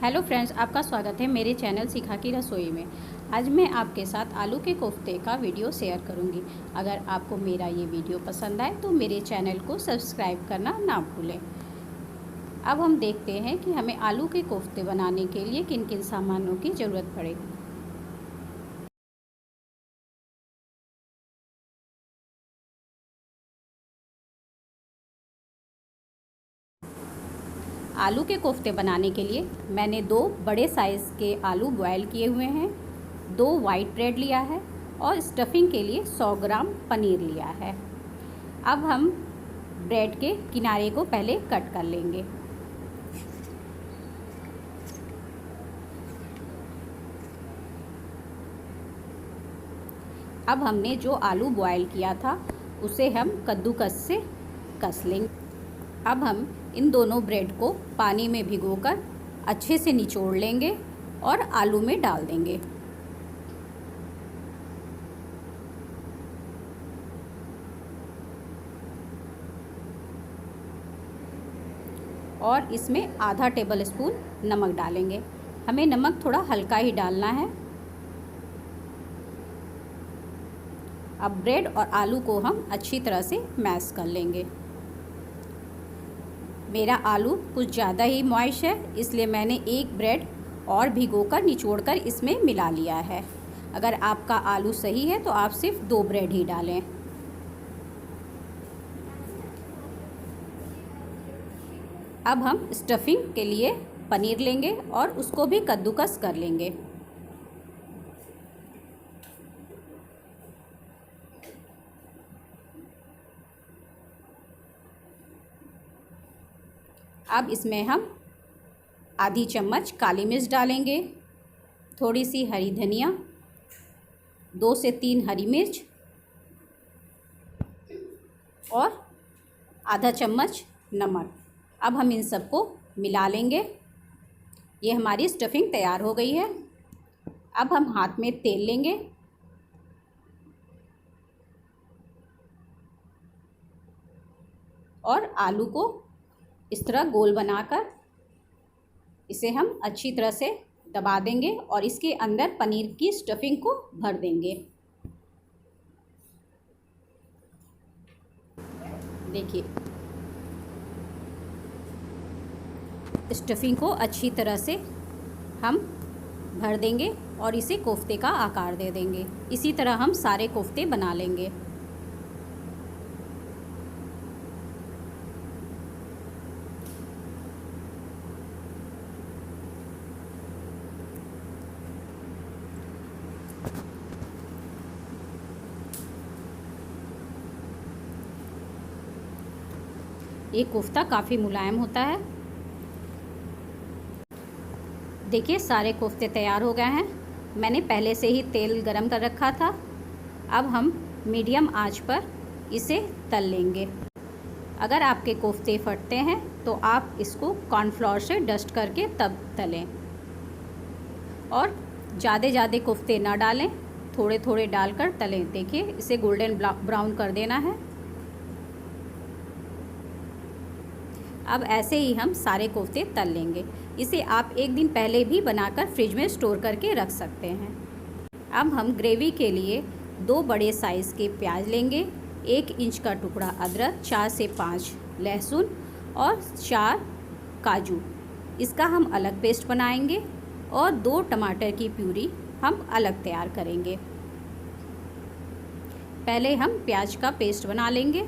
Hello friends, आपका स्वागत है मेरे चैनल सिखा की रसोई में। आज मैं आपके साथ आलू के कोफ्ते का वीडियो शेयर करूंगी। अगर आपको मेरा ये वीडियो पसंद आए तो मेरे चैनल को सब्सक्राइब करना ना भूलें। अब हम देखते हैं कि हमें आलू के कोफ्ते बनाने के लिए किन किन सामानों की ज़रूरत पड़ेगी। आलू के कोफ्ते बनाने के लिए मैंने 2 बड़े साइज़ के आलू बॉयल किए हुए हैं, 2 वाइट ब्रेड लिया है और स्टफिंग के लिए 100 ग्राम पनीर लिया है। अब हम ब्रेड के किनारे को पहले कट कर लेंगे। अब हमने जो आलू बॉयल किया था उसे हम कद्दूकस से कस लेंगे। अब हम इन दोनों ब्रेड को पानी में भिगोकर अच्छे से निचोड़ लेंगे और आलू में डाल देंगे। और इसमें आधा टेबल स्पून नमक डालेंगे। हमें नमक थोड़ा हल्का ही डालना है। अब ब्रेड और आलू को हम अच्छी तरह से मैश कर लेंगे। मेरा आलू कुछ ज़्यादा ही मॉइस्ट है, इसलिए मैंने एक ब्रेड और भिगोकर निचोड़कर इसमें मिला लिया है। अगर आपका आलू सही है तो आप सिर्फ 2 ब्रेड ही डालें। अब हम स्टफिंग के लिए पनीर लेंगे और उसको भी कद्दूकस कर लेंगे। अब इसमें हम आधी चम्मच काली मिर्च डालेंगे, थोड़ी सी हरी धनिया, 2 से 3 हरी मिर्च और आधा चम्मच नमक। अब हम इन सबको मिला लेंगे। ये हमारी स्टफिंग तैयार हो गई है। अब हम हाथ में तेल लेंगे और आलू को इस तरह गोल बनाकर इसे हम अच्छी तरह से दबा देंगे और इसके अंदर पनीर की स्टफिंग को भर देंगे। देखिए, स्टफिंग को अच्छी तरह से हम भर देंगे और इसे कोफ्ते का आकार दे देंगे। इसी तरह हम सारे कोफ्ते बना लेंगे। ये कोफ्ता काफ़ी मुलायम होता है। देखिए, सारे कोफ्ते तैयार हो गए हैं। मैंने पहले से ही तेल गरम कर रखा था। अब हम मीडियम आंच पर इसे तल लेंगे। अगर आपके कोफ्ते फटते हैं तो आप इसको कॉर्नफ्लोर से डस्ट करके तब तलें और ज़्यादा कोफ्ते ना डालें, थोड़े थोड़े डालकर तलें। देखिए, इसे गोल्डन ब्राउन कर देना है। अब ऐसे ही हम सारे कोफ्ते तल लेंगे। इसे आप एक दिन पहले भी बनाकर फ्रिज में स्टोर करके रख सकते हैं। अब हम ग्रेवी के लिए 2 बड़े साइज़ के प्याज लेंगे, 1 इंच का टुकड़ा अदरक, 4 से 5 लहसुन और 4 काजू। इसका हम अलग पेस्ट बनाएंगे और 2 टमाटर की प्यूरी हम अलग तैयार करेंगे। पहले हम प्याज का पेस्ट बना लेंगे।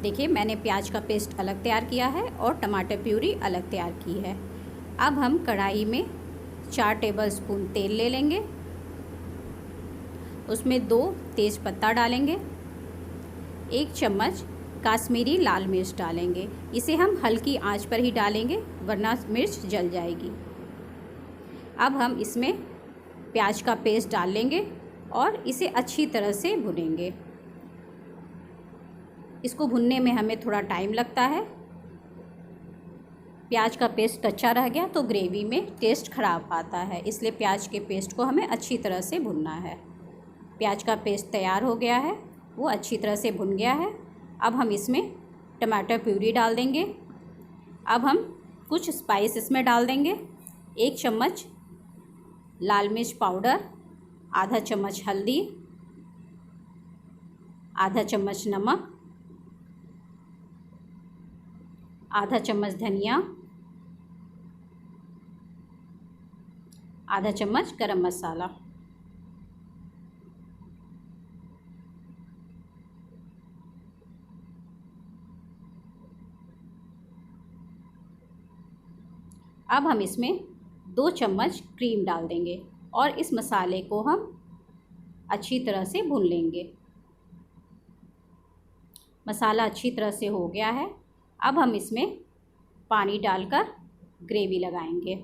देखिए, मैंने प्याज का पेस्ट अलग तैयार किया है और टमाटर प्यूरी अलग तैयार की है। अब हम कढ़ाई में 4 टेबलस्पून तेल ले लेंगे। उसमें 2 तेज़पत्ता डालेंगे, 1 चम्मच काश्मीरी लाल मिर्च डालेंगे। इसे हम हल्की आंच पर ही डालेंगे वरना मिर्च जल जाएगी। अब हम इसमें प्याज का पेस्ट डाल लेंगे और इसे अच्छी तरह से भुनेंगे। इसको भुनने में हमें थोड़ा टाइम लगता है। प्याज का पेस्ट कच्चा रह गया तो ग्रेवी में टेस्ट ख़राब आता है, इसलिए प्याज के पेस्ट को हमें अच्छी तरह से भुनना है। प्याज का पेस्ट तैयार हो गया है। वो अच्छी तरह से भुन गया है। अब हम इसमें टमाटर प्यूरी डाल देंगे। अब हम कुछ स्पाइस इसमें डाल देंगे। 1 चम्मच लाल मिर्च पाउडर, आधा चम्मच हल्दी, आधा चम्मच नमक, आधा चम्मच धनिया, आधा चम्मच गरम मसाला। अब हम इसमें 2 चम्मच क्रीम डाल देंगे और इस मसाले को हम अच्छी तरह से भून लेंगे। मसाला अच्छी तरह से हो गया है। अब हम इसमें पानी डालकर ग्रेवी लगाएंगे।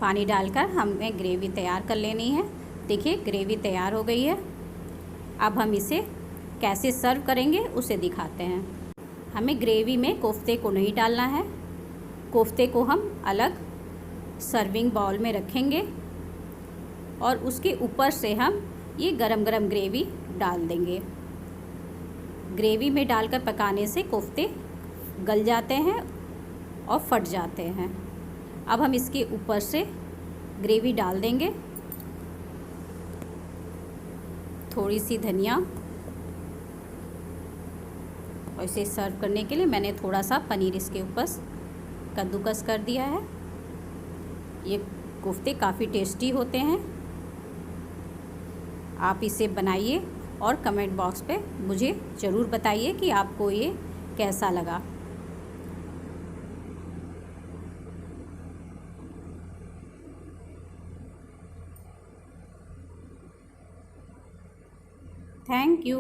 पानी डालकर हमें ग्रेवी तैयार कर लेनी है। देखिए ग्रेवी तैयार हो गई है। अब हम इसे कैसे सर्व करेंगे उसे दिखाते हैं। हमें ग्रेवी में कोफ्ते को नहीं डालना है। कोफ्ते को हम अलग सर्विंग बाउल में रखेंगे और उसके ऊपर से हम ये गरम गरम ग्रेवी डाल देंगे। ग्रेवी में डालकर पकाने से कोफ्ते गल जाते हैं और फट जाते हैं। अब हम इसके ऊपर से ग्रेवी डाल देंगे, थोड़ी सी धनिया, और इसे सर्व करने के लिए मैंने थोड़ा सा पनीर इसके ऊपर कद्दूकस कर दिया है। ये कोफ्ते काफ़ी टेस्टी होते हैं। आप इसे बनाइए और कमेंट बॉक्स पे मुझे ज़रूर बताइए कि आपको ये कैसा लगा। Thank you.